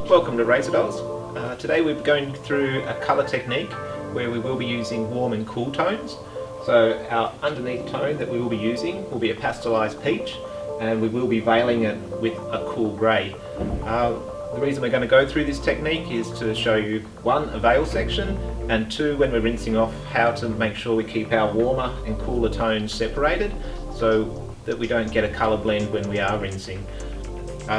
Welcome to Razor Dolls. Today we're going through a colour technique where we will be using warm and cool tones. So our underneath tone that we will be using will be a pastelised peach, and we will be veiling it with a cool grey. The reason we're going to go through this technique is to show you, one, a veil section, and two, when we're rinsing off, how to make sure we keep our warmer and cooler tones separated so that we don't get a colour blend when we are rinsing.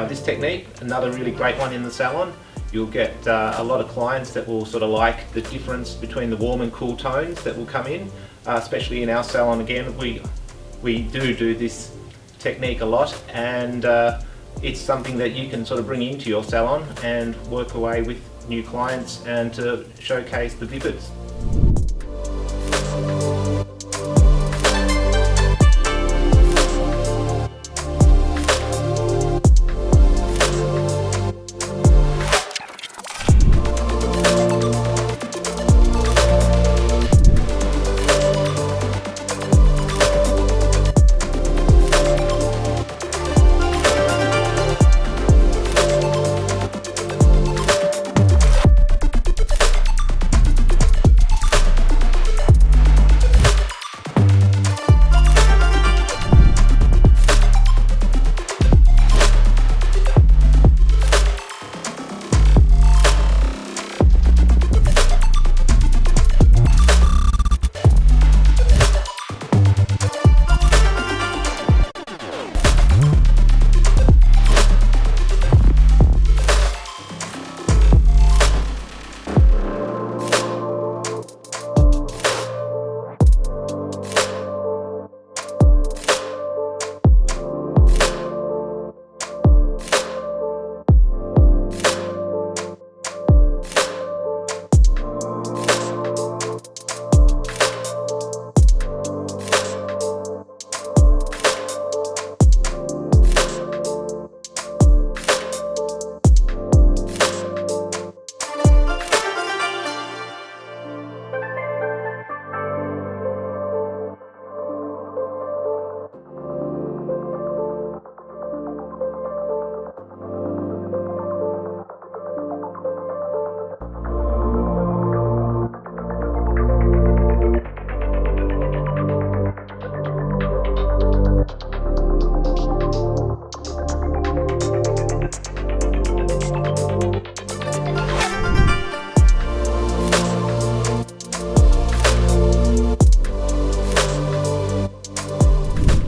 This technique, another really great one in the salon. You'll get a lot of clients that will sort of like the difference between the warm and cool tones that will come in, especially in our salon. Again, we do this technique a lot, and it's something that you can sort of bring into your salon and work away with new clients and to showcase the vivids.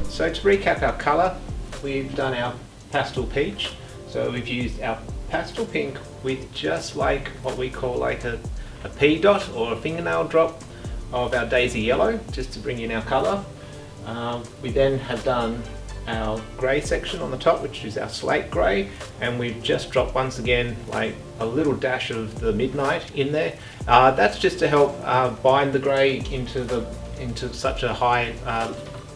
So to recap our colour, we've done our pastel peach. So we've used our pastel pink with just like what we call like a pea dot or a fingernail drop of our daisy yellow, just to bring in our colour. We then have done our grey section on the top, which is our slate grey, and we've just dropped once again like a little dash of the midnight in there. That's just to help bind the grey into such a high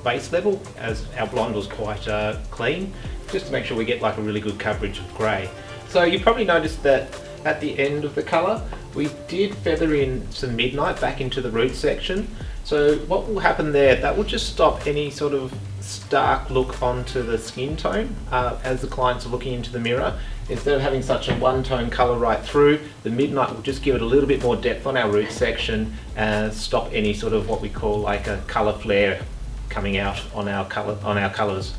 base level, as our blonde was quite clean, just to make sure we get like a really good coverage of grey. So you probably noticed that at the end of the colour we did feather in some midnight back into the root section. So what will happen there, that will just stop any sort of stark look onto the skin tone as the clients are looking into the mirror. Instead of having such a one-tone colour right through, the midnight will just give it a little bit more depth on our root section and stop any sort of what we call like a colour flare coming out on our colours.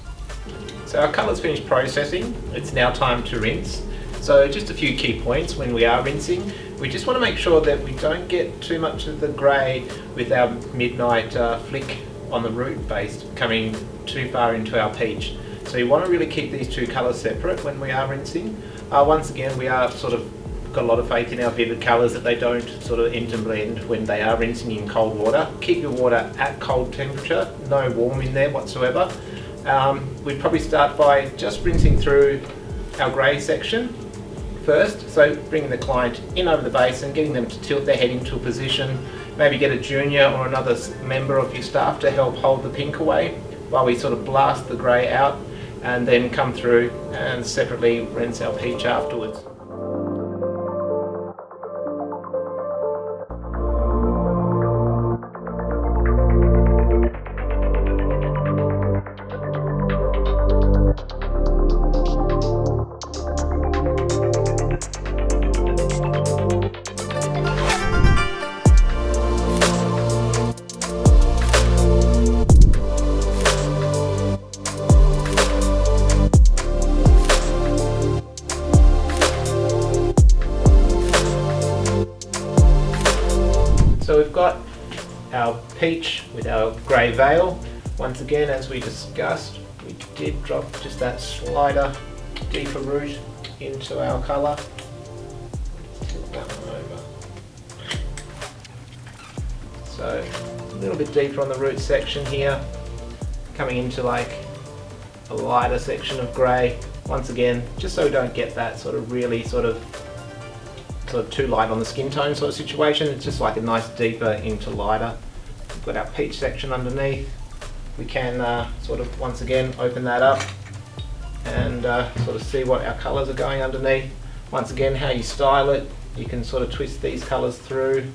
So our colour's finished processing. It's now time to rinse. So just a few key points when we are rinsing. We just want to make sure that we don't get too much of the grey with our midnight flick on the root base coming too far into our peach. So you want to really keep these two colours separate when we are rinsing. Once again, we are sort of got a lot of faith in our vivid colours that they don't sort of interblend when they are rinsing in cold water. Keep your water at cold temperature, no warm in there whatsoever. We'd probably start by just rinsing through our grey section first, so bringing the client in over the base and getting them to tilt their head into a position. Maybe get a junior or another member of your staff to help hold the pink away while we sort of blast the grey out, and then come through and separately rinse our peach afterwards. our peach with our grey veil. Once again, as we discussed, we did drop just that slighter, deeper root into our colour. Flip that one over. So a little bit deeper on the root section here, coming into like a lighter section of grey. Once again, just so we don't get that sort of really sort of too light on the skin tone sort of situation. It's just like a nice deeper into lighter. We've got our peach section underneath. We can sort of once again open that up and sort of see what our colours are going underneath. Once again, how you style it, you can sort of twist these colours through,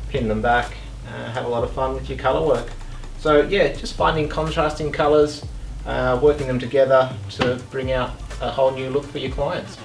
pin them back, have a lot of fun with your colour work. So yeah, just finding contrasting colours, working them together to bring out a whole new look for your clients.